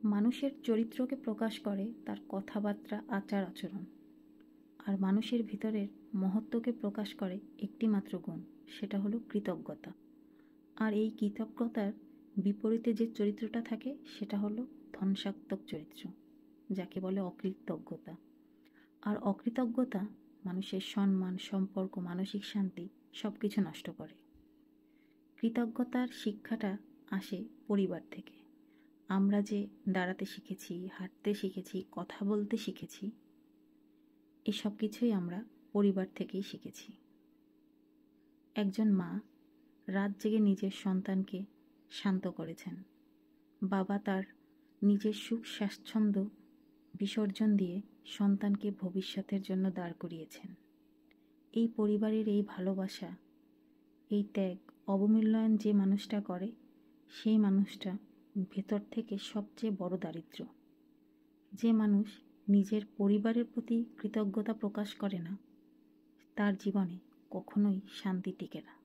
মানুষের চরিত্রকে প্রকাশ করে তার কথাবার্তা, আচার আচরণ। আর মানুষের ভিতরের মহত্বকে প্রকাশ করে একটি মাত্র গুণ, সেটা হলো কৃতজ্ঞতা। আর এই কৃতজ্ঞতার বিপরীতে যে চরিত্রটা থাকে সেটা হলো ধ্বংসাত্মক চরিত্র, যাকে বলে অকৃতজ্ঞতা। আর অকৃতজ্ঞতা মানুষের সম্মান, সম্পর্ক, মানসিক শান্তি সব কিছু নষ্ট করে। কৃতজ্ঞতার শিক্ষাটা আসে পরিবার থেকে। আমরা যে দাঁড়াতে শিখেছি, হাঁটতে শিখেছি, কথা বলতে শিখেছি, এই সব কিছুই আমরা পরিবার থেকেই শিখেছি। একজন মা রাত জেগে নিজের সন্তানকে শান্ত করেছেন। বাবা তার নিজের সুখ স্বাচ্ছন্দ্য বিসর্জন দিয়ে সন্তানকে ভবিষ্যতের জন্য দাঁড় করিয়েছেন। এই পরিবারের এই ভালোবাসা, এই ত্যাগ, অবমূল্যায়ন যে মানুষটা করে, সেই মানুষটা ভেতর থেকে সবচেয়ে বড় দারিদ্র। যে মানুষ নিজের পরিবারের প্রতি কৃতজ্ঞতা প্রকাশ করে না, তার জীবনে কখনোই শান্তি টিকে না।